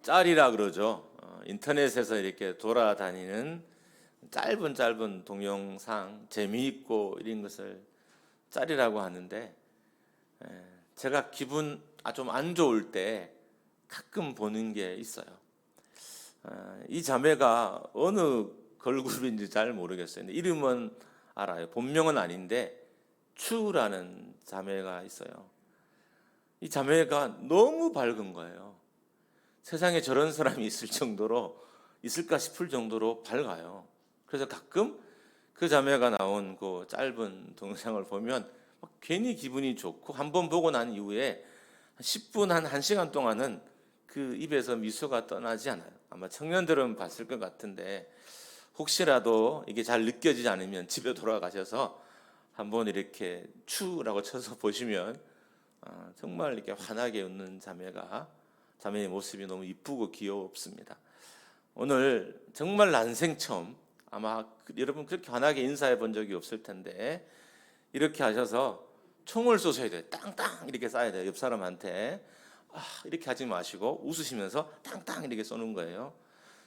짤이라 그러죠. 인터넷에서 이렇게 돌아다니는 짧은 동영상, 재미있고 이런 것을 짤이라고 하는데, 제가 기분 좀 안 좋을 때 가끔 보는 게 있어요. 이 자매가 어느 걸그룹인지 잘 모르겠어요. 근데 이름은 알아요. 본명은 아닌데 추라는 자매가 있어요. 이 자매가 너무 밝은 거예요. 세상에 저런 사람이 있을까 싶을 정도로 밝아요. 그래서 가끔 그 자매가 나온 그 짧은 동영상을 보면 괜히 기분이 좋고, 한 번 보고 난 이후에 10분, 한 1시간 동안은 그 입에서 미소가 떠나지 않아요. 아마 청년들은 봤을 것 같은데, 혹시라도 이게 잘 느껴지지 않으면 집에 돌아가셔서 한번 이렇게 추라고 쳐서 보시면 정말 이렇게 환하게 웃는 자매의 모습이 너무 이쁘고 귀엽습니다. 오늘 정말 난생 처음, 아마 여러분 그렇게 환하게 인사해 본 적이 없을 텐데 이렇게 하셔서 총을 쏘셔야 돼요. 땅땅 이렇게 쏴야 돼요. 옆 사람한테. 이렇게 하지 마시고 웃으시면서 땅땅 이렇게 쏘는 거예요.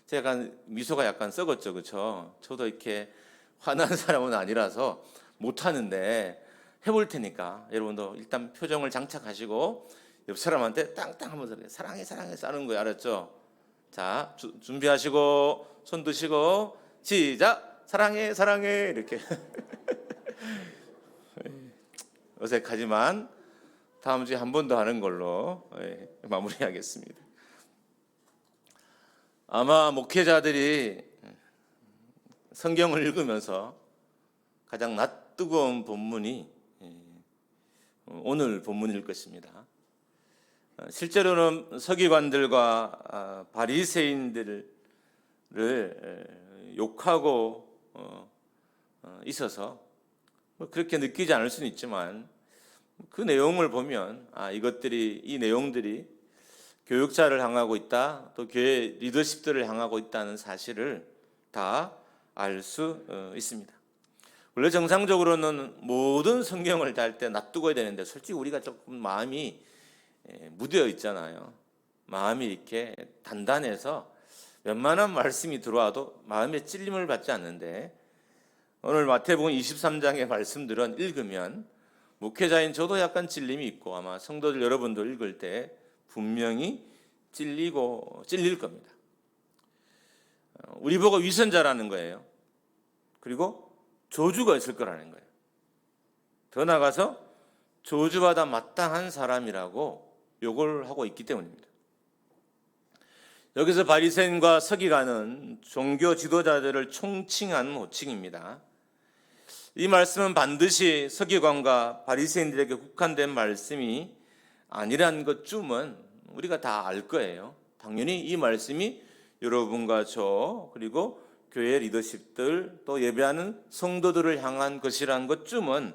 제가 미소가 약간 썩었죠, 그렇죠? 저도 이렇게 화난 사람은 아니라서 못하는데 해볼 테니까 여러분도 일단 표정을 장착하시고 옆 사람한테 땅땅 하면서 사랑해 쏴는 거예요. 알았죠? 자, 준비하시고 손 드시고 시작! 사랑해 이렇게. 어색하지만 다음 주에 한 번 더 하는 걸로 마무리하겠습니다. 아마 목회자들이 성경을 읽으면서 가장 낯뜨거운 본문이 오늘 본문일 것입니다. 실제로는 서기관들과 바리새인들을 욕하고 있어서 그렇게 느끼지 않을 수는 있지만, 그 내용을 보면 이 내용들이 교육자를 향하고 있다, 또 교회 리더십들을 향하고 있다는 사실을 다 알 수 있습니다. 원래 정상적으로는 모든 성경을 다 할 때 놔두고 해야 되는데, 솔직히 우리가 조금 마음이 무뎌 있잖아요. 마음이 이렇게 단단해서 웬만한 말씀이 들어와도 마음에 찔림을 받지 않는데, 오늘 마태복음 23장의 말씀들은 읽으면 목회자인 저도 약간 찔림이 있고 아마 성도들 여러분도 읽을 때 분명히 찔릴 겁니다. 우리 보고 위선자라는 거예요. 그리고 저주가 있을 거라는 거예요. 더 나아가서 저주받아 마땅한 사람이라고 욕을 하고 있기 때문입니다. 여기서 바리새인과 서기관은 종교 지도자들을 총칭한 호칭입니다. 이 말씀은 반드시 서기관과 바리새인들에게 국한된 말씀이 아니라는 것쯤은 우리가 다 알 거예요. 당연히 이 말씀이 여러분과 저, 그리고 교회 리더십들, 또 예배하는 성도들을 향한 것이라는 것쯤은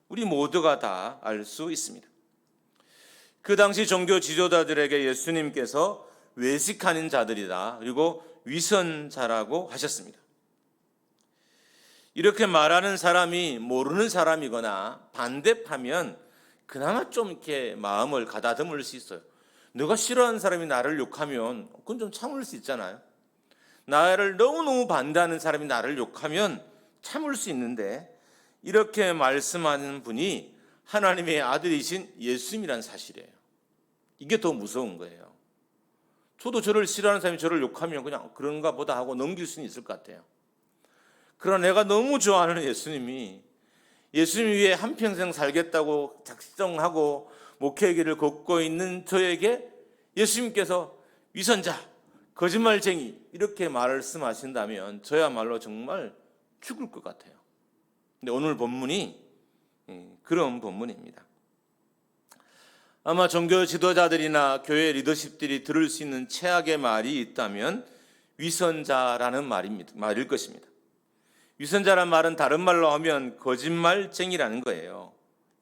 우리 모두가 다 알 수 있습니다. 그 당시 종교 지도자들에게 예수님께서 외식하는 자들이다, 그리고 위선자라고 하셨습니다. 이렇게 말하는 사람이 모르는 사람이거나 반대파면 그나마 좀 이렇게 마음을 가다듬을 수 있어요. 내가 싫어하는 사람이 나를 욕하면 그건 좀 참을 수 있잖아요. 나를 너무너무 반대하는 사람이 나를 욕하면 참을 수 있는데, 이렇게 말씀하는 분이 하나님의 아들이신 예수님이라는 사실이에요. 이게 더 무서운 거예요. 저도 저를 싫어하는 사람이 저를 욕하면 그냥 그런가 보다 하고 넘길 수는 있을 것 같아요. 그러나 내가 너무 좋아하는 예수님 위해 한평생 살겠다고 작정하고 목회의 길을 걷고 있는 저에게 예수님께서 위선자, 거짓말쟁이 이렇게 말씀하신다면 저야말로 정말 죽을 것 같아요. 근데 오늘 본문이 그런 본문입니다. 아마 종교 지도자들이나 교회 리더십들이 들을 수 있는 최악의 말이 있다면 위선자라는 말일 것입니다. 위선자란 말은 다른 말로 하면 거짓말쟁이라는 거예요.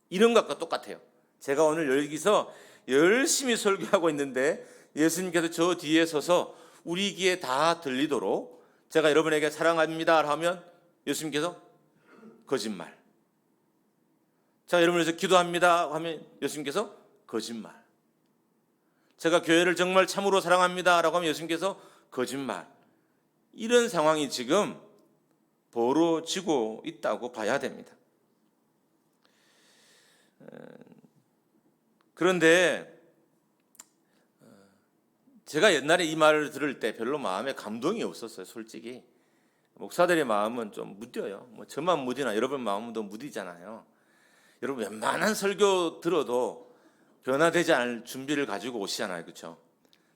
이런 것과 똑같아요. 제가 오늘 여기서 열심히 설교하고 있는데 예수님께서 저 뒤에 서서 우리 귀에 다 들리도록 제가 여러분에게 사랑합니다 하면 예수님께서 거짓말. 자, 여러분에서 기도합니다 하면 예수님께서 거짓말. 제가 교회를 정말 참으로 사랑합니다 라고 하면 예수님께서 거짓말. 이런 상황이 지금 벌어지고 있다고 봐야 됩니다. 그런데 제가 옛날에 이 말을 들을 때 별로 마음에 감동이 없었어요. 솔직히 목사들의 마음은 좀 무뎌요. 뭐 저만 무디나 여러분 마음도 무디잖아요. 여러분 웬만한 설교 들어도 변화되지 않을 준비를 가지고 오시잖아요. 그렇죠?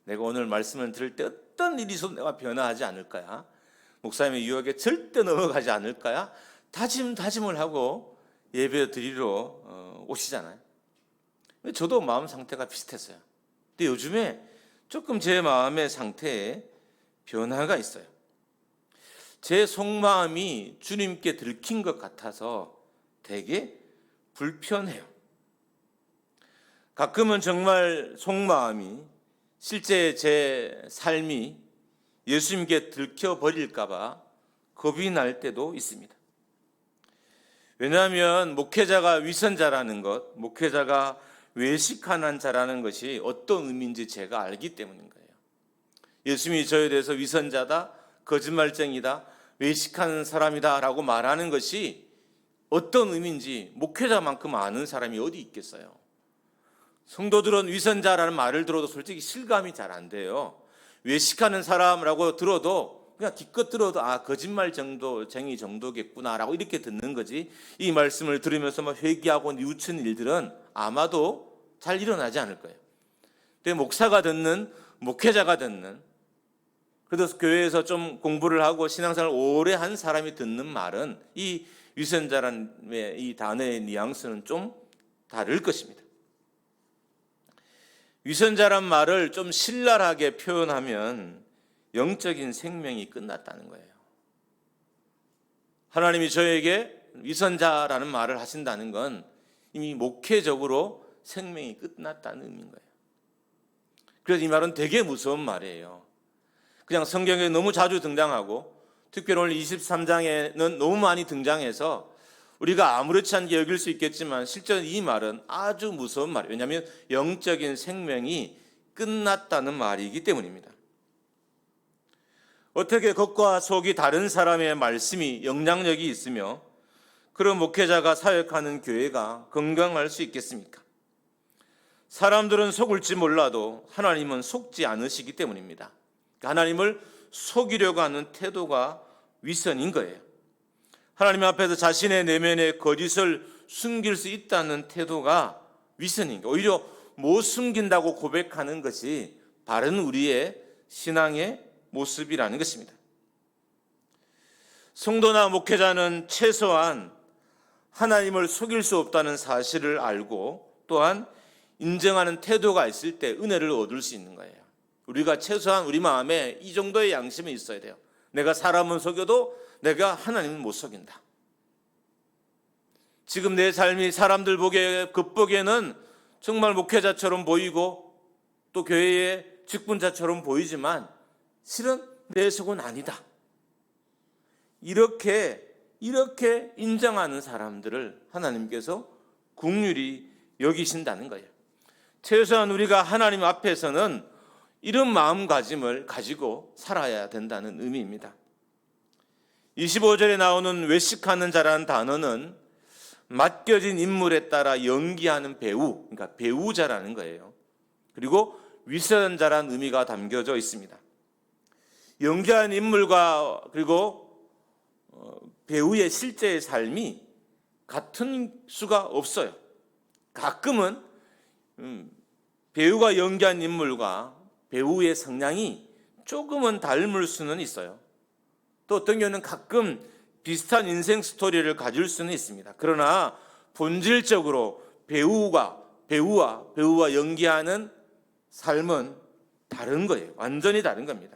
내가 오늘 말씀을 들을 때 어떤 일이 있어도 내가 변화하지 않을 거야. 목사님의 유혹에 절대 넘어가지 않을 거야. 다짐을 하고 예배 드리러 오시잖아요. 저도 마음 상태가 비슷했어요. 근데 요즘에 조금 제 마음의 상태에 변화가 있어요. 제 속마음이 주님께 들킨 것 같아서 되게 불편해요. 가끔은 정말 속마음이 실제 제 삶이 예수님께 들켜버릴까 봐 겁이 날 때도 있습니다. 왜냐하면 목회자가 위선자라는 것, 목회자가 외식하는 자라는 것이 어떤 의미인지 제가 알기 때문인 거예요. 예수님이 저에 대해서 위선자다, 거짓말쟁이다, 외식하는 사람이다 라고 말하는 것이 어떤 의미인지 목회자만큼 아는 사람이 어디 있겠어요. 성도들은 위선자라는 말을 들어도 솔직히 실감이 잘 안 돼요. 외식하는 사람이라고 들어도 그냥 기껏 들어도 거짓말쟁이 정도겠구나라고 이렇게 듣는 거지, 이 말씀을 들으면서 막 회개하고 뉘우치는 일들은 아마도 잘 일어나지 않을 거예요. 근데 목사가 듣는, 목회자가 듣는, 그래서 교회에서 좀 공부를 하고 신앙생활을 오래 한 사람이 듣는 말은 이 위선자라는 이 단어의 뉘앙스는 좀 다를 것입니다. 위선자란 말을 좀 신랄하게 표현하면 영적인 생명이 끝났다는 거예요. 하나님이 저에게 위선자라는 말을 하신다는 건 이미 목회적으로 생명이 끝났다는 의미인 거예요. 그래서 이 말은 되게 무서운 말이에요. 그냥 성경에 너무 자주 등장하고 특별히 오늘 23장에는 너무 많이 등장해서 우리가 아무렇지 않게 여길 수 있겠지만 실제로 이 말은 아주 무서운 말이에요. 왜냐하면 영적인 생명이 끝났다는 말이기 때문입니다. 어떻게 겉과 속이 다른 사람의 말씀이 영향력이 있으며 그런 목회자가 사역하는 교회가 건강할 수 있겠습니까? 사람들은 속을지 몰라도 하나님은 속지 않으시기 때문입니다. 하나님을 속이려고 하는 태도가 위선인 거예요. 하나님 앞에서 자신의 내면의 거짓을 숨길 수 있다는 태도가 위선인 거예요. 오히려 못 숨긴다고 고백하는 것이 바른 우리의 신앙의 모습이라는 것입니다. 성도나 목회자는 최소한 하나님을 속일 수 없다는 사실을 알고 또한 인정하는 태도가 있을 때 은혜를 얻을 수 있는 거예요. 우리가 최소한 우리 마음에 이 정도의 양심이 있어야 돼요. 내가 사람은 속여도 내가 하나님은 못 속인다. 지금 내 삶이 사람들 겉보기에는 정말 목회자처럼 보이고 또 교회의 직분자처럼 보이지만 실은 내 속은 아니다. 이렇게 인정하는 사람들을 하나님께서 긍휼히 여기신다는 거예요. 최소한 우리가 하나님 앞에서는 이런 마음가짐을 가지고 살아야 된다는 의미입니다. 25절에 나오는 외식하는 자라는 단어는 맡겨진 인물에 따라 연기하는 배우, 그러니까 배우자라는 거예요. 그리고 위선자라는 의미가 담겨져 있습니다. 연기하는 인물과 그리고 배우의 실제의 삶이 같은 수가 없어요. 가끔은 배우가 연기한 인물과 배우의 성향이 조금은 닮을 수는 있어요. 또 어떤 경우는 가끔 비슷한 인생 스토리를 가질 수는 있습니다. 그러나 본질적으로 배우와 연기하는 삶은 다른 거예요. 완전히 다른 겁니다.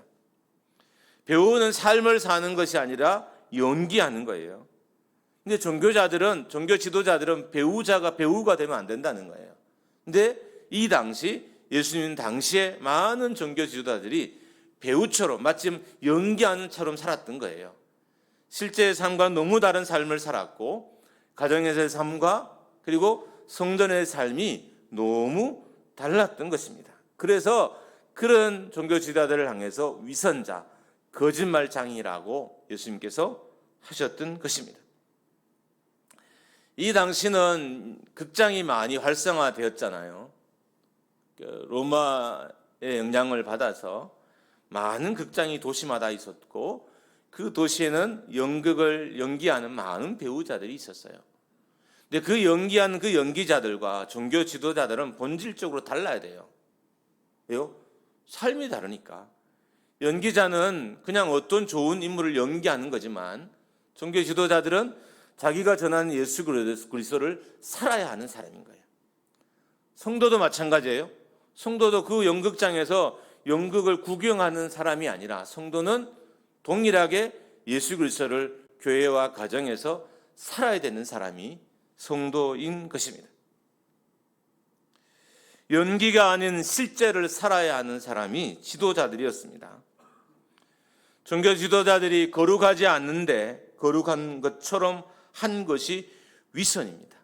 배우는 삶을 사는 것이 아니라 연기하는 거예요. 근데 종교 지도자들은 배우가 되면 안 된다는 거예요. 근데 이 당시 예수님 당시에 많은 종교 지도자들이 배우처럼 마침 연기하는 처럼 살았던 거예요. 실제의 삶과 너무 다른 삶을 살았고 가정에서의 삶과 그리고 성전의 삶이 너무 달랐던 것입니다. 그래서 그런 종교 지도자들을 향해서 위선자, 거짓말장이라고 예수님께서 하셨던 것입니다. 이 당시는 극장이 많이 활성화되었잖아요. 로마의 영향을 받아서 많은 극장이 도시마다 있었고 그 도시에는 연극을 연기하는 많은 배우자들이 있었어요. 근데 그 연기하는 그 연기자들과 종교 지도자들은 본질적으로 달라야 돼요. 왜요? 삶이 다르니까. 연기자는 그냥 어떤 좋은 인물을 연기하는 거지만 종교 지도자들은 자기가 전하는 예수 그리스도를 살아야 하는 사람인 거예요. 성도도 마찬가지예요. 성도도 그 연극장에서 연극을 구경하는 사람이 아니라 성도는 동일하게 예수 그리스도를 교회와 가정에서 살아야 되는 사람이 성도인 것입니다. 연기가 아닌 실제를 살아야 하는 사람이 지도자들이었습니다. 종교 지도자들이 거룩하지 않는데 거룩한 것처럼 한 것이 위선입니다.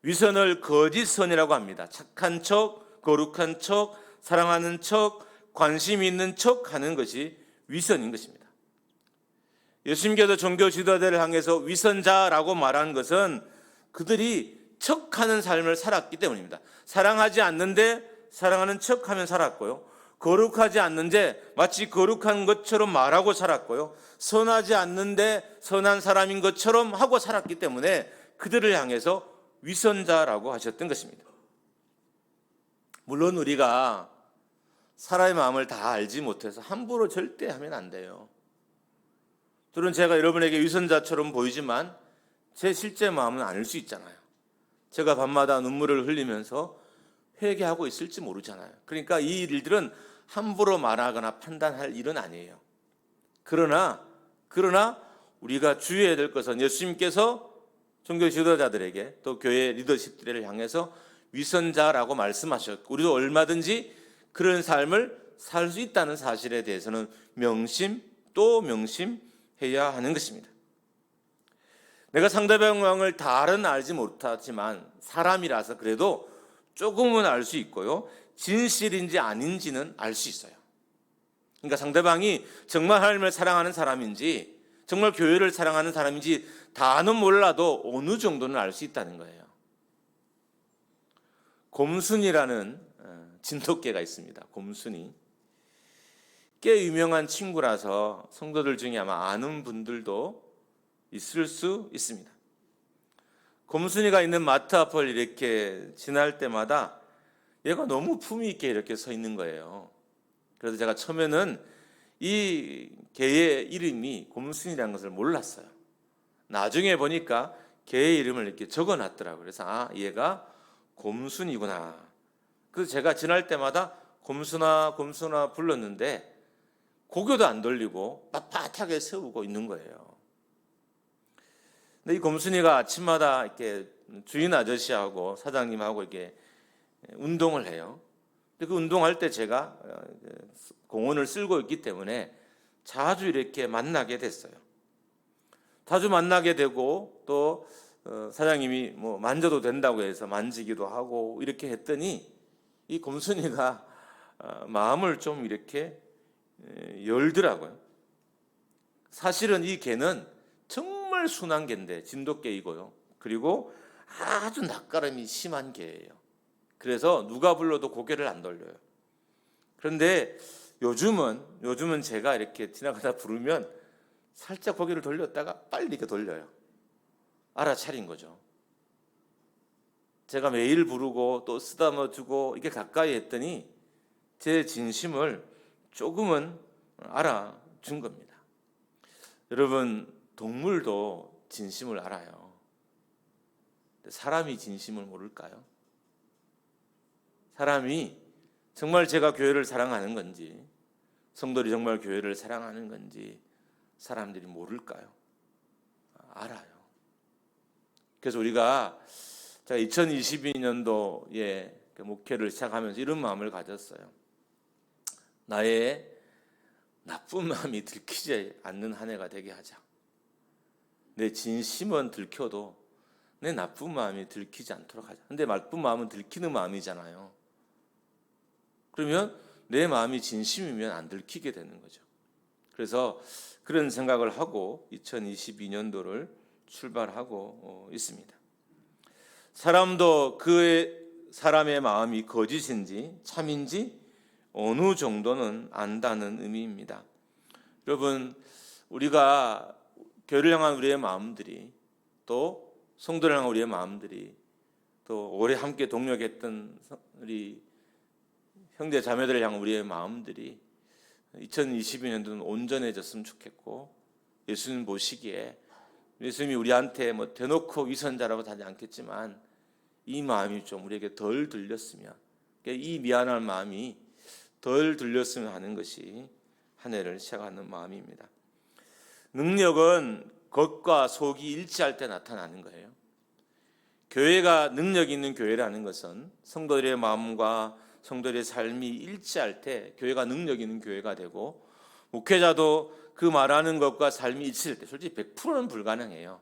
위선을 거짓선이라고 합니다. 착한 척, 거룩한 척, 사랑하는 척, 관심 있는 척 하는 것이 위선인 것입니다. 예수님께서 종교 지도자들을 향해서 위선자라고 말한 것은 그들이 척하는 삶을 살았기 때문입니다. 사랑하지 않는데 사랑하는 척하면 살았고요. 거룩하지 않는데 마치 거룩한 것처럼 말하고 살았고요. 선하지 않는데 선한 사람인 것처럼 하고 살았기 때문에 그들을 향해서 위선자라고 하셨던 것입니다. 물론 우리가 사람의 마음을 다 알지 못해서 함부로 절대 하면 안 돼요. 들은 제가 여러분에게 위선자처럼 보이지만 제 실제 마음은 아닐 수 있잖아요. 제가 밤마다 눈물을 흘리면서 회개하고 있을지 모르잖아요. 그러니까 이 일들은 함부로 말하거나 판단할 일은 아니에요. 그러나 우리가 주의해야 될 것은 예수님께서 종교 지도자들에게 또 교회 리더십들을 향해서 위선자라고 말씀하셨고 우리도 얼마든지 그런 삶을 살 수 있다는 사실에 대해서는 명심 또 명심해야 하는 것입니다. 내가 상대방을 다는 알지 못하지만 사람이라서 그래도 조금은 알 수 있고요. 진실인지 아닌지는 알 수 있어요. 그러니까 상대방이 정말 하나님을 사랑하는 사람인지 정말 교회를 사랑하는 사람인지 다는 몰라도 어느 정도는 알 수 있다는 거예요. 곰순이라는 진돗개가 있습니다. 곰순이. 꽤 유명한 친구라서 성도들 중에 아마 아는 분들도 있을 수 있습니다. 곰순이가 있는 마트 앞을 이렇게 지날 때마다 얘가 너무 품위 있게 이렇게 서 있는 거예요. 그래서 제가 처음에는 이 개의 이름이 곰순이라는 것을 몰랐어요. 나중에 보니까 개의 이름을 이렇게 적어놨더라고요. 그래서 얘가 곰순이구나. 그래서 제가 지날 때마다 곰순아 곰순아 불렀는데 고개도 안 돌리고 빳빳하게 세우고 있는 거예요. 근데 이 곰순이가 아침마다 이렇게 주인 아저씨하고 사장님하고 이렇게 운동을 해요. 근데 그 운동할 때 제가 공원을 쓸고 있기 때문에 자주 이렇게 만나게 됐어요. 자주 만나게 되고 또 사장님이 뭐 만져도 된다고 해서 만지기도 하고 이렇게 했더니 이 곰순이가 마음을 좀 이렇게 열더라고요. 사실은 이 개는 정말 순한 개인데 진돗개이고요. 그리고 아주 낯가림이 심한 개예요. 그래서 누가 불러도 고개를 안 돌려요. 그런데 요즘은 제가 이렇게 지나가다 부르면 살짝 고개를 돌렸다가 빨리 이렇게 돌려요. 알아차린 거죠. 제가 매일 부르고 또 쓰다듬어 주고 이렇게 가까이 했더니 제 진심을 조금은 알아준 겁니다. 여러분, 동물도 진심을 알아요. 사람이 진심을 모를까요? 사람이 정말 제가 교회를 사랑하는 건지 성도들이 정말 교회를 사랑하는 건지 사람들이 모를까요? 알아요. 그래서 우리가 제가 2022년도에 목회를 시작하면서 이런 마음을 가졌어요. 나의 나쁜 마음이 들키지 않는 한 해가 되게 하자. 내 진심은 들켜도 내 나쁜 마음이 들키지 않도록 하자. 근데 나쁜 마음은 들키는 마음이잖아요. 그러면 내 마음이 진심이면 안 들키게 되는 거죠. 그래서 그런 생각을 하고 2022년도를 출발하고 있습니다. 사람도 사람의 마음이 거짓인지 참인지 어느 정도는 안다는 의미입니다. 여러분, 우리가 교회를 향한 우리의 마음들이, 또 성도를 향한 우리의 마음들이, 또 오래 함께 동역했던 우리 형제 자매들을 향한 우리의 마음들이 2022년도는 온전해졌으면 좋겠고, 예수님 보시기에 예수님이 우리한테 뭐 대놓고 위선자라고 하지 않겠지만 이 마음이 좀 우리에게 덜 들렸으면, 이 미안한 마음이 덜 들렸으면 하는 것이 한 해를 시작하는 마음입니다. 능력은 겉과 속이 일치할 때 나타나는 거예요. 교회가 능력 있는 교회라는 것은 성도들의 마음과 성도들의 삶이 일치할 때 교회가 능력 있는 교회가 되고, 목회자도 그 말하는 것과 삶이 일치할 때, 솔직히 100%는 불가능해요.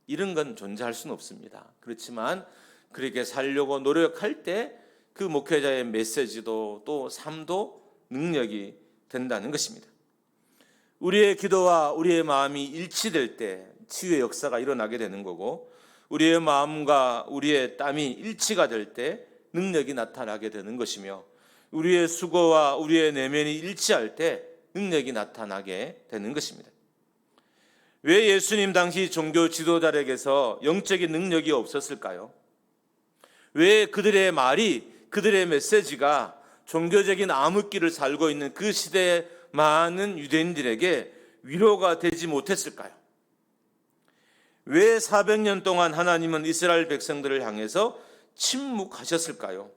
이런 건 존재할 수는 없습니다. 그렇지만 그렇게 살려고 노력할 때 그 목회자의 메시지도 또 삶도 능력이 된다는 것입니다. 우리의 기도와 우리의 마음이 일치될 때 치유의 역사가 일어나게 되는 거고, 우리의 마음과 우리의 땀이 일치가 될 때 능력이 나타나게 되는 것이며, 우리의 수고와 우리의 내면이 일치할 때 능력이 나타나게 되는 것입니다. 왜 예수님 당시 종교 지도자에게서 영적인 능력이 없었을까요? 왜 그들의 말이, 그들의 메시지가 종교적인 암흑기를 살고 있는 그 시대의 많은 유대인들에게 위로가 되지 못했을까요? 왜 400년 동안 하나님은 이스라엘 백성들을 향해서 침묵하셨을까요?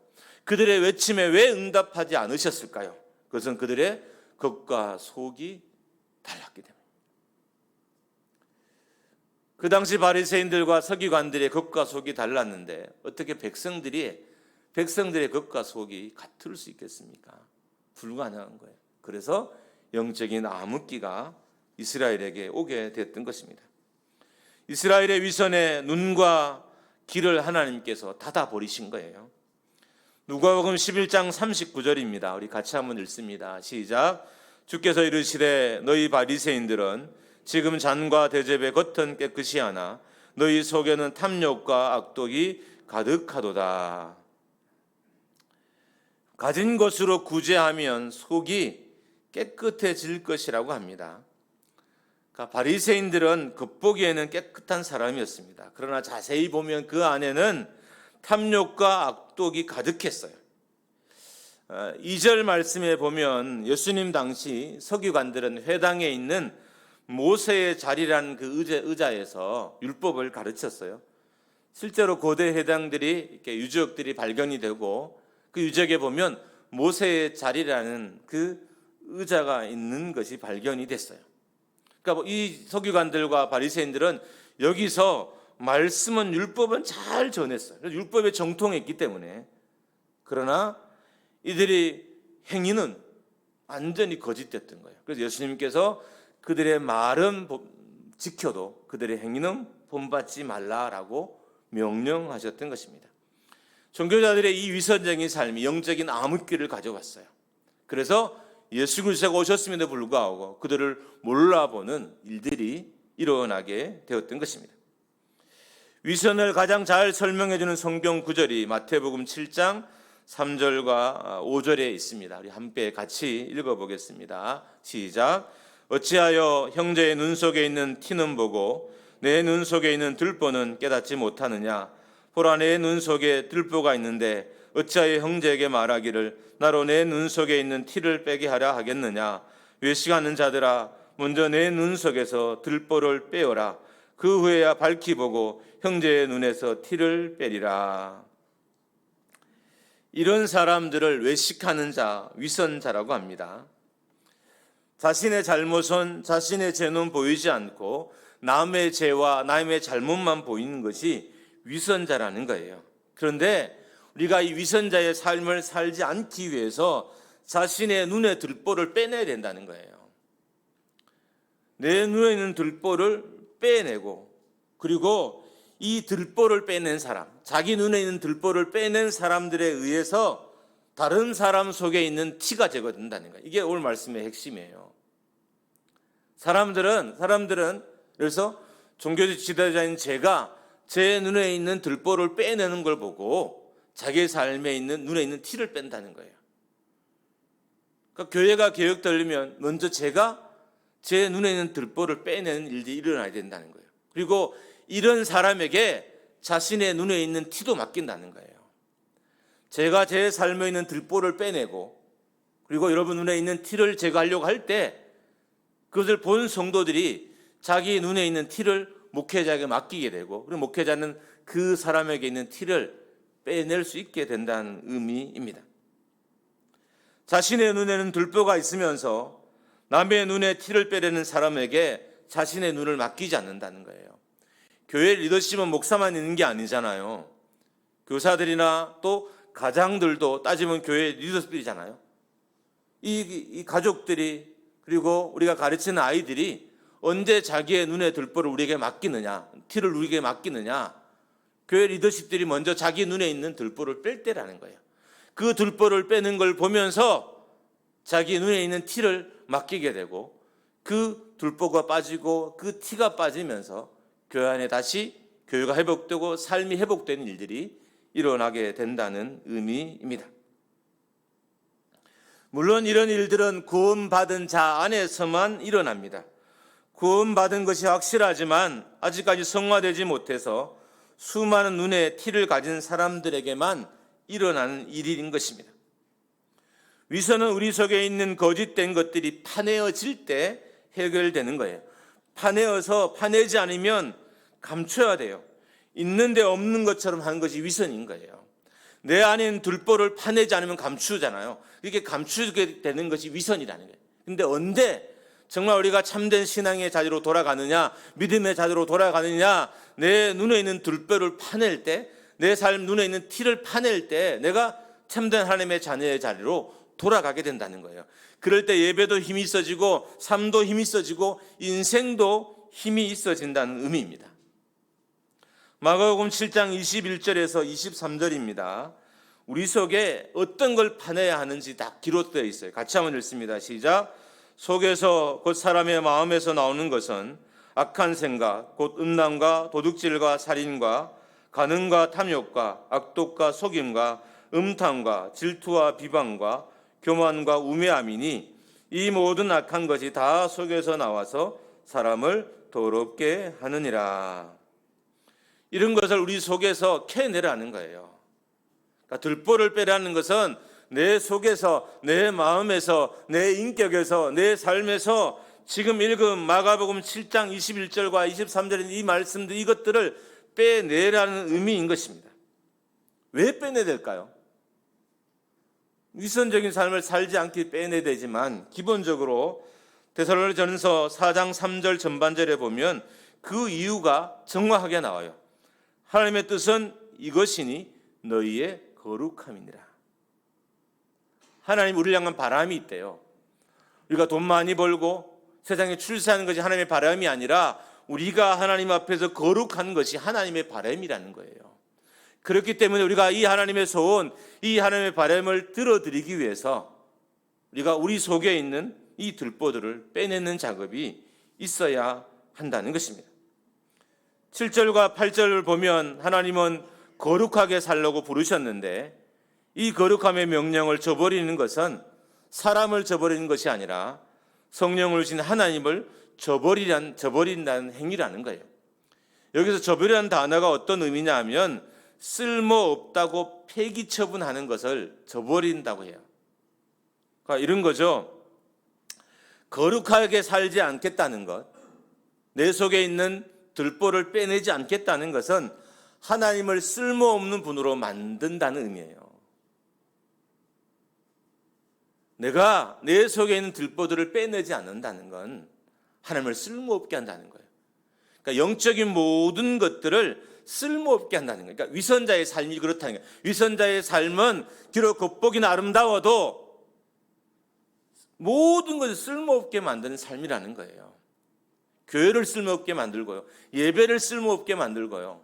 그들의 외침에 왜 응답하지 않으셨을까요? 그것은 그들의 겉과 속이 달랐기 때문입니다. 그 당시 바리새인들과 서기관들의 겉과 속이 달랐는데 어떻게 백성들의 겉과 속이 같을 수 있겠습니까? 불가능한 거예요. 그래서 영적인 암흑기가 이스라엘에게 오게 됐던 것입니다. 이스라엘의 위선에 눈과 귀를 하나님께서 닫아버리신 거예요. 누가복음 11장 39절입니다. 우리 같이 한번 읽습니다. 시작. 주께서 이르시되 너희 바리새인들은 지금 잔과 대접의 겉은 깨끗이 하나 너희 속에는 탐욕과 악독이 가득하도다. 가진 것으로 구제하면 속이 깨끗해질 것이라고 합니다. 그러니까 바리새인들은 겉보기에는 깨끗한 사람이었습니다. 그러나 자세히 보면 그 안에는 탐욕과 악독이 가득했어요. 2절 말씀에 보면 예수님 당시 서기관들은 회당에 있는 모세의 자리라는 그 의자에서 율법을 가르쳤어요. 실제로 고대 회당들이 이렇게 유적들이 발견이 되고 그 유적에 보면 모세의 자리라는 그 의자가 있는 것이 발견이 됐어요. 그러니까 이 서기관들과 바리새인들은 여기서 말씀은 율법은 잘 전했어요. 율법에 정통했기 때문에. 그러나 이들이 행위는 완전히 거짓됐던 거예요. 그래서 예수님께서 그들의 말은 지켜도 그들의 행위는 본받지 말라라고 명령하셨던 것입니다. 종교자들의 이 위선적인 삶이 영적인 암흑기를 가져왔어요. 그래서 예수 그리스도가 오셨음에도 불구하고 그들을 몰라보는 일들이 일어나게 되었던 것입니다. 위선을 가장 잘 설명해주는 성경 구절이 마태복음 7장 3절과 5절에 있습니다. 우리 함께 같이 읽어보겠습니다. 시작. 어찌하여 형제의 눈 속에 있는 티는 보고 내 눈 속에 있는 들보는 깨닫지 못하느냐? 보라, 내 눈 속에 들보가 있는데 어찌하여 형제에게 말하기를 나로 내 눈 속에 있는 티를 빼게 하려 하겠느냐? 외식하는 자들아, 먼저 내 눈 속에서 들보를 빼어라. 그 후에야 밝히 보고 형제의 눈에서 티를 빼리라. 이런 사람들을 외식하는 자, 위선자라고 합니다. 자신의 잘못은 자신의 죄는 보이지 않고 남의 죄와 남의 잘못만 보이는 것이 위선자라는 거예요. 그런데 우리가 이 위선자의 삶을 살지 않기 위해서 자신의 눈에 들보를 빼내야 된다는 거예요. 내 눈에 있는 들보를 빼내고, 그리고 이 들보를 빼낸 사람, 자기 눈에 있는 들보를 빼낸 사람들에 의해서 다른 사람 속에 있는 티가 제거된다는 거예요. 이게 오늘 말씀의 핵심이에요. 사람들은 그래서 종교적 지도자인 제가 제 눈에 있는 들보를 빼내는 걸 보고 자기의 삶에 있는 눈에 있는 티를 뺀다는 거예요. 그러니까 교회가 개혁되려면 먼저 제가 제 눈에 있는 들보를 빼내는 일들이 일어나야 된다는 거예요. 그리고 이런 사람에게 자신의 눈에 있는 티도 맡긴다는 거예요. 제가 제 삶에 있는 들보를 빼내고 그리고 여러분 눈에 있는 티를 제거하려고 할 때 그것을 본 성도들이 자기 눈에 있는 티를 목회자에게 맡기게 되고 그리고 목회자는 그 사람에게 있는 티를 빼낼 수 있게 된다는 의미입니다. 자신의 눈에는 들보가 있으면서 남의 눈에 티를 빼내는 사람에게 자신의 눈을 맡기지 않는다는 거예요. 교회 리더십은 목사만 있는 게 아니잖아요. 교사들이나 또 가장들도 따지면 교회 리더십들이잖아요. 이 가족들이 그리고 우리가 가르치는 아이들이 언제 자기의 눈에 들보를 우리에게 맡기느냐, 티를 우리에게 맡기느냐, 교회 리더십들이 먼저 자기 눈에 있는 들보를 뺄 때라는 거예요. 그 들보를 빼는 걸 보면서 자기 눈에 있는 티를 맡기게 되고 그 들보가 빠지고 그 티가 빠지면서 교회 안에 다시 교회가 회복되고 삶이 회복되는 일들이 일어나게 된다는 의미입니다. 물론 이런 일들은 구원받은 자 안에서만 일어납니다. 구원받은 것이 확실하지만 아직까지 성화되지 못해서 수많은 눈에 티를 가진 사람들에게만 일어나는 일인 것입니다. 위선은 우리 속에 있는 거짓된 것들이 파내어질 때 해결되는 거예요. 파내지 않으면 감춰야 돼요. 있는데 없는 것처럼 하는 것이 위선인 거예요. 내 안에 있는 들보를 파내지 않으면 감추잖아요. 이렇게 감추게 되는 것이 위선이라는 거예요. 근데 언제 정말 우리가 참된 신앙의 자리로 돌아가느냐, 믿음의 자리로 돌아가느냐, 내 눈에 있는 들보를 파낼 때, 내 삶 눈에 있는 티를 파낼 때 내가 참된 하나님의 자녀의 자리로 돌아가게 된다는 거예요. 그럴 때 예배도 힘이 있어지고 삶도 힘이 있어지고 인생도 힘이 있어진다는 의미입니다. 마가복음 7장 21절에서 23절입니다. 우리 속에 어떤 걸 파내야 하는지 다 기록되어 있어요. 같이 한번 읽습니다. 시작. 속에서 곧 사람의 마음에서 나오는 것은 악한 생각, 곧 음란과 도둑질과 살인과 간음과 탐욕과 악독과 속임과 음탕과 질투와 비방과 교만과 우매함이니 이 모든 악한 것이 다 속에서 나와서 사람을 더럽게 하느니라. 이런 것을 우리 속에서 캐내라는 거예요. 그러니까 들보를 빼라는 것은 내 속에서, 내 마음에서, 내 인격에서, 내 삶에서 지금 읽은 마가복음 7장 21절과 23절의 이 말씀들, 이것들을 빼내라는 의미인 것입니다. 왜 빼내야 될까요? 위선적인 삶을 살지 않기 빼내야 되지만 기본적으로 데살로니가전서 4장 3절 전반절에 보면 그 이유가 정확하게 나와요. 하나님의 뜻은 이것이니 너희의 거룩함이니라. 하나님 우리를 향한 바람이 있대요. 우리가 돈 많이 벌고 세상에 출세하는 것이 하나님의 바람이 아니라 우리가 하나님 앞에서 거룩한 것이 하나님의 바람이라는 거예요. 그렇기 때문에 우리가 이 하나님의 소원, 이 하나님의 바람을 들어드리기 위해서 우리가 우리 속에 있는 이 들보들을 빼내는 작업이 있어야 한다는 것입니다. 7절과 8절을 보면 하나님은 거룩하게 살라고 부르셨는데 이 거룩함의 명령을 저버리는 것은 사람을 저버리는 것이 아니라 성령을 주신 하나님을 저버린다는 행위라는 거예요. 여기서 저버리라는 단어가 어떤 의미냐 하면 쓸모없다고 폐기 처분하는 것을 저버린다고 해요. 그러니까 이런 거죠. 거룩하게 살지 않겠다는 것, 내 속에 있는 들보를 빼내지 않겠다는 것은 하나님을 쓸모없는 분으로 만든다는 의미예요. 내가 내 속에 있는 들보들을 빼내지 않는다는 건 하나님을 쓸모없게 한다는 거예요. 그러니까 영적인 모든 것들을 쓸모없게 한다는 거예요. 그러니까 위선자의 삶이 그렇다는 거예요. 위선자의 삶은 비록 겉보기는 아름다워도 모든 것을 쓸모없게 만드는 삶이라는 거예요. 교회를 쓸모없게 만들고요. 예배를 쓸모없게 만들고요.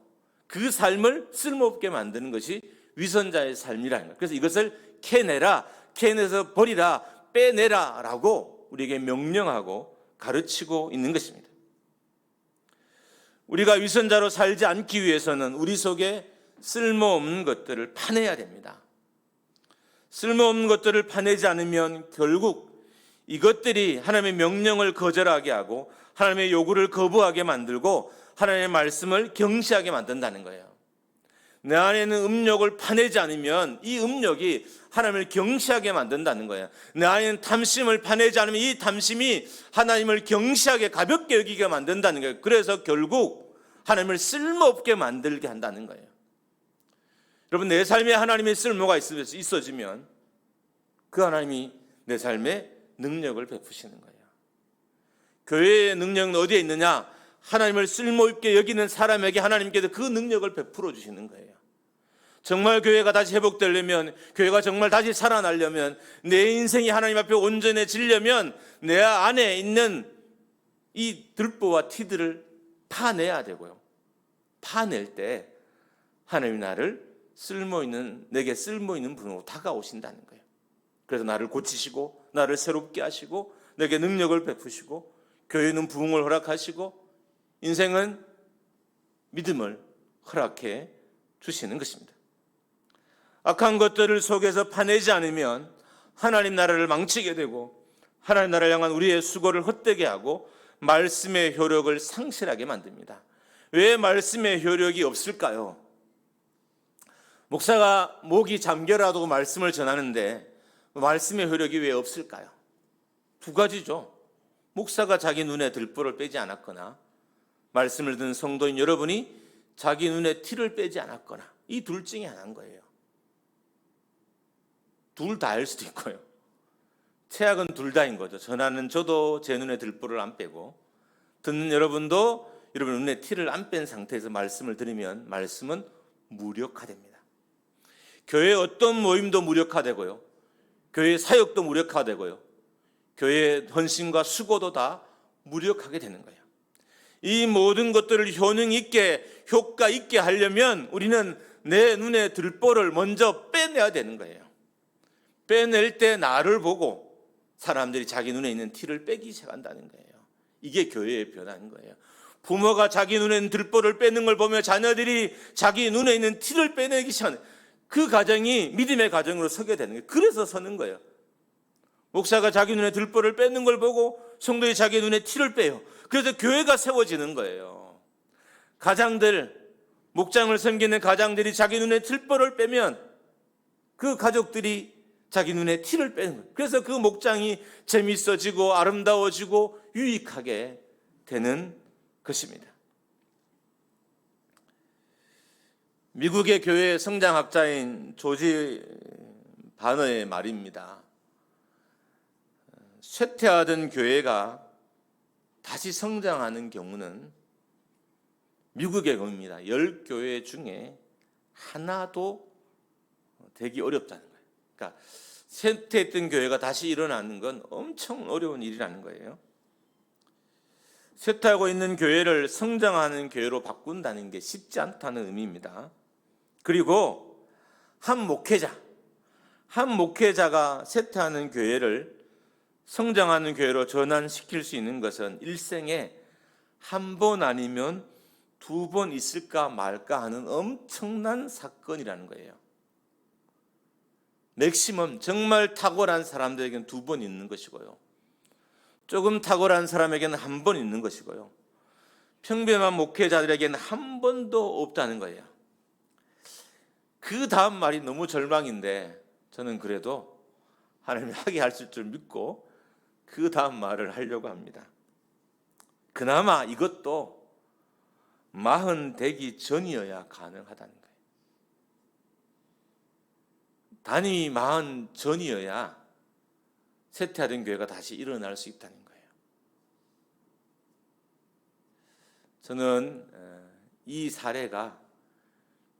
그 삶을 쓸모없게 만드는 것이 위선자의 삶이라는 거예요. 그래서 이것을 캐내라, 캐내서 버리라, 빼내라 라고 우리에게 명령하고 가르치고 있는 것입니다. 우리가 위선자로 살지 않기 위해서는 우리 속에 쓸모없는 것들을 파내야 됩니다. 쓸모없는 것들을 파내지 않으면 결국 이것들이 하나님의 명령을 거절하게 하고 하나님의 요구를 거부하게 만들고 하나님의 말씀을 경시하게 만든다는 거예요. 내 안에 있는 음욕을 파내지 않으면 이 음욕이 하나님을 경시하게 만든다는 거예요. 내 안에 있는 탐심을 파내지 않으면 이 탐심이 하나님을 경시하게 가볍게 여기게 만든다는 거예요. 그래서 결국 하나님을 쓸모없게 만들게 한다는 거예요. 여러분, 내 삶에 하나님의 쓸모가 있어지면 그 하나님이 내 삶에 능력을 베푸시는 거예요. 교회의 능력은 어디에 있느냐? 하나님을 쓸모있게 여기는 사람에게 하나님께서 그 능력을 베풀어 주시는 거예요. 정말 교회가 다시 회복되려면, 교회가 정말 다시 살아나려면, 내 인생이 하나님 앞에 온전해지려면 내 안에 있는 이 들보와 티들을 파내야 되고요. 파낼 때 하나님이 나를 내게 쓸모있는 분으로 다가오신다는 거예요. 그래서 나를 고치시고 나를 새롭게 하시고 내게 능력을 베푸시고 교회는 부흥을 허락하시고 인생은 믿음을 허락해 주시는 것입니다. 악한 것들을 속에서 파내지 않으면 하나님 나라를 망치게 되고 하나님 나라를 향한 우리의 수고를 헛되게 하고 말씀의 효력을 상실하게 만듭니다. 왜 말씀의 효력이 없을까요? 목사가 목이 잠겨라도 말씀을 전하는데 말씀의 효력이 왜 없을까요? 두 가지죠. 목사가 자기 눈에 들보를 빼지 않았거나 말씀을 듣는 성도인 여러분이 자기 눈에 티를 빼지 않았거나 이 둘 중에 하나인 거예요. 둘 다일 수도 있고요. 최악은 둘 다인 거죠. 전하는 저도 제 눈에 들보를 안 빼고 듣는 여러분도 여러분 눈에 티를 안 뺀 상태에서 말씀을 들으면 말씀은 무력화됩니다. 교회의 어떤 모임도 무력화되고요. 교회의 사역도 무력화되고요. 교회의 헌신과 수고도 다 무력하게 되는 거예요. 이 모든 것들을 효능 있게 효과 있게 하려면 우리는 내 눈에 들보를 먼저 빼내야 되는 거예요. 빼낼 때 나를 보고 사람들이 자기 눈에 있는 티를 빼기 시작한다는 거예요. 이게 교회의 변화인 거예요. 부모가 자기 눈에 있는 들보를 빼는 걸 보며 자녀들이 자기 눈에 있는 티를 빼내기 시작하는 그 가정이 믿음의 가정으로 서게 되는 거예요. 그래서 서는 거예요. 목사가 자기 눈에 들보를 빼는 걸 보고 성도들이 자기 눈에 티를 빼요. 그래서 교회가 세워지는 거예요. 가장들, 목장을 섬기는 가장들이 자기 눈에 들보를 빼면 그 가족들이 자기 눈에 티를 빼는 거예요. 그래서 그 목장이 재밌어지고 아름다워지고 유익하게 되는 것입니다. 미국의 교회 성장학자인 조지 바너의 말입니다. 쇠퇴하던 교회가 다시 성장하는 경우는 미국의 경우입니다. 10교회 중에 하나도 되기 어렵다는 거예요. 그러니까 쇠퇴했던 교회가 다시 일어나는 건 엄청 어려운 일이라는 거예요. 쇠퇴하고 있는 교회를 성장하는 교회로 바꾼다는 게 쉽지 않다는 의미입니다. 그리고 한 목회자가 쇠퇴하는 교회를 성장하는 교회로 전환시킬 수 있는 것은 일생에 한 번 아니면 2번 있을까 말까 하는 엄청난 사건이라는 거예요. 맥시멈 정말 탁월한 사람들에게는 2번 있는 것이고요. 조금 탁월한 사람에게는 1번 있는 것이고요. 평범한 목회자들에게는 1번도 없다는 거예요. 그 다음 말이 너무 절망인데 저는 그래도 하나님이 하게 하실 줄 믿고 그 다음 말을 하려고 합니다. 그나마 이것도 40 되기 전이어야 가능하다는 거예요. 단위 40 전이어야 쇠퇴하던 교회가 다시 일어날 수 있다는 거예요. 저는 이 사례가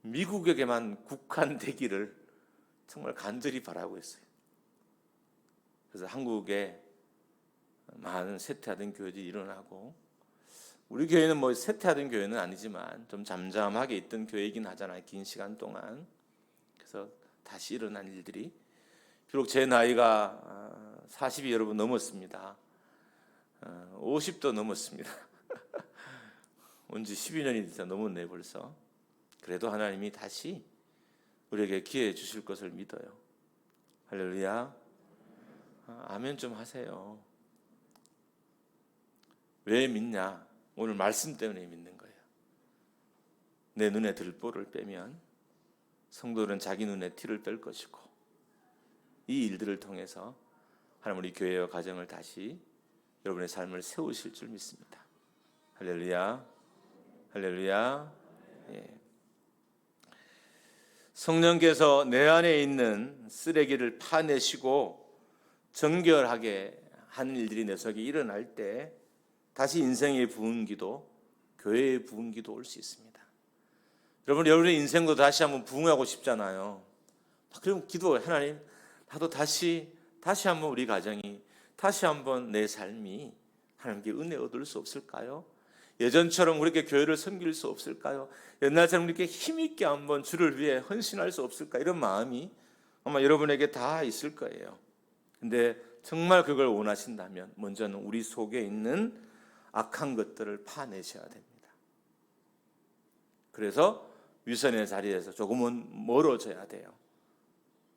미국에게만 국한되기를 정말 간절히 바라고 있어요. 그래서 한국에 많은 쇠퇴하던 교회들이 일어나고 우리 교회는 뭐 쇠퇴하던 교회는 아니지만 좀 잠잠하게 있던 교회이긴 하잖아요. 긴 시간 동안. 그래서 다시 일어난 일들이 비록 제 나이가 40이 여러분 넘었습니다. 50도 넘었습니다. 온지 12년이 진짜 넘었네 벌써. 그래도 하나님이 다시 우리에게 기회 주실 것을 믿어요. 할렐루야. 아멘 좀 하세요. 왜 믿냐? 오늘 말씀 때문에 믿는 거예요. 내 눈에 들보를 빼면 성도는 자기 눈에 티를 뺄 것이고, 이 일들을 통해서 하나님 우리 교회와 가정을 다시 여러분의 삶을 세우실 줄 믿습니다. 할렐루야. 할렐루야. 예. 성령께서 내 안에 있는 쓰레기를 파내시고 정결하게 하는 일들이 내 속에 일어날 때 다시 인생의 부흥기도, 교회의 부흥기도 올 수 있습니다. 여러분의 인생도 다시 한번 부흥하고 싶잖아요. 그럼 기도해. 하나님, 나도 다시 한번 우리 가정이, 다시 한번 내 삶이 하나님께 은혜 얻을 수 없을까요? 예전처럼 그렇게 교회를 섬길 수 없을까요? 옛날처럼 그렇게 힘있게 한번 주를 위해 헌신할 수 없을까? 이런 마음이 아마 여러분에게 다 있을 거예요. 근데 정말 그걸 원하신다면 먼저는 우리 속에 있는 악한 것들을 파내셔야 됩니다. 그래서 위선의 자리에서 조금은 멀어져야 돼요.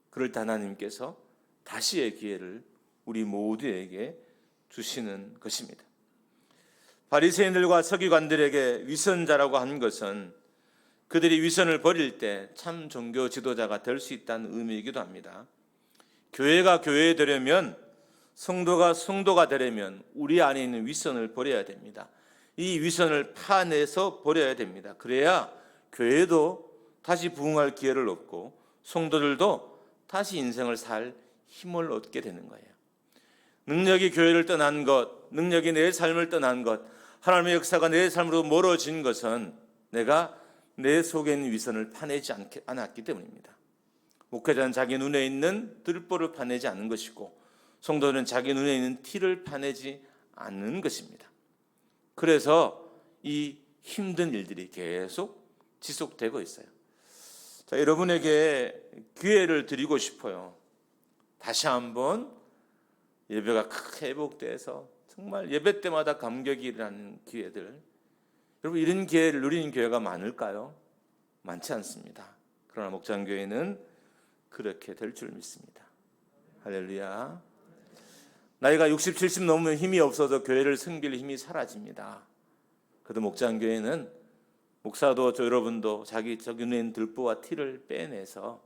그럴 때 하나님께서 다시의 기회를 우리 모두에게 주시는 것입니다. 바리새인들과 서기관들에게 위선자라고 한 것은 그들이 위선을 버릴 때 참 종교 지도자가 될 수 있다는 의미이기도 합니다. 교회가 교회되려면, 성도가 성도가 되려면 우리 안에 있는 위선을 버려야 됩니다. 이 위선을 파내서 버려야 됩니다. 그래야 교회도 다시 부흥할 기회를 얻고 성도들도 다시 인생을 살 힘을 얻게 되는 거예요. 능력이 교회를 떠난 것, 능력이 내 삶을 떠난 것, 하나님의 역사가 내 삶으로 멀어진 것은 내가 내 속에 있는 위선을 파내지 않았기 때문입니다. 목회자는 자기 눈에 있는 들보를 파내지 않는 것이고, 성도는 자기 눈에 있는 티를 파내지 않는 것입니다. 그래서 이 힘든 일들이 계속 지속되고 있어요. 자, 여러분에게 기회를 드리고 싶어요. 다시 한번 예배가 크게 회복돼서 정말 예배 때마다 감격이 일어나는 기회들, 여러분 이런 기회를 누리는 교회가 많을까요? 많지 않습니다. 그러나 목장교회는 그렇게 될 줄 믿습니다. 할렐루야. 나이가 60, 70 넘으면 힘이 없어서 교회를 섬길 힘이 사라집니다. 그래도 목장교회는 목사도 여러분도 자기 눈에 있는 들보와 티를 빼내서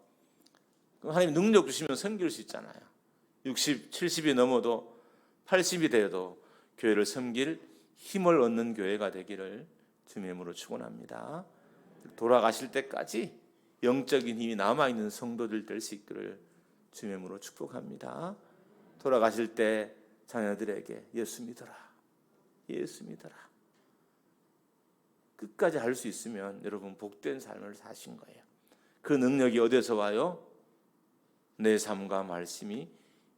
하나님 능력 주시면 섬길 수 있잖아요. 60, 70이 넘어도 80이 돼도 교회를 섬길 힘을 얻는 교회가 되기를 주님의 이름으로 축원합니다. 돌아가실 때까지 영적인 힘이 남아있는 성도들 될 수 있기를 주님의 이름으로 축복합니다. 돌아가실 때 자녀들에게 예수 믿어라, 예수 믿어라, 끝까지 할 수 있으면 여러분 복된 삶을 사신 거예요. 그 능력이 어디서 와요? 내 삶과 말씀이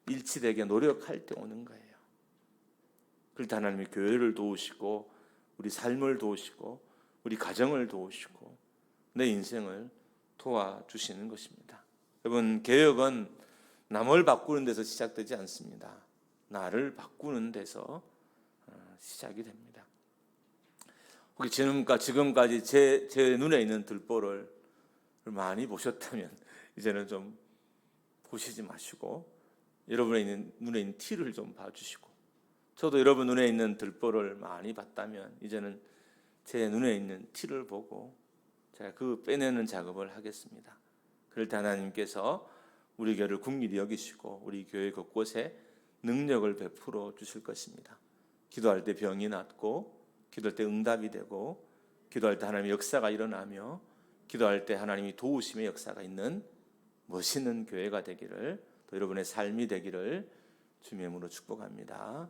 일치되게 노력할 때 오는 거예요. 그럴 때 하나님이 교회를 도우시고 우리 삶을 도우시고 우리 가정을 도우시고 내 인생을 도와주시는 것입니다. 여러분, 개혁은 남을 바꾸는 데서 시작되지 않습니다. 나를 바꾸는 데서 시작이 됩니다. 혹시 지금까지 제 눈에 있는 들보를 많이 보셨다면 이제는 좀 보시지 마시고 여러분의 눈에 있는 티를 좀 봐주시고, 저도 여러분 눈에 있는 들보를 많이 봤다면 이제는 제 눈에 있는 티를 보고 제가 그 빼내는 작업을 하겠습니다. 그럴 때 하나님께서 우리 교회를 긍휼히 여기시고 우리 교회 곳곳에 능력을 베풀어 주실 것입니다. 기도할 때 병이 낫고, 기도할 때 응답이 되고, 기도할 때 하나님의 역사가 일어나며, 기도할 때 하나님이 도우심의 역사가 있는 멋있는 교회가 되기를, 또 여러분의 삶이 되기를 주님의 이름으로 축복합니다.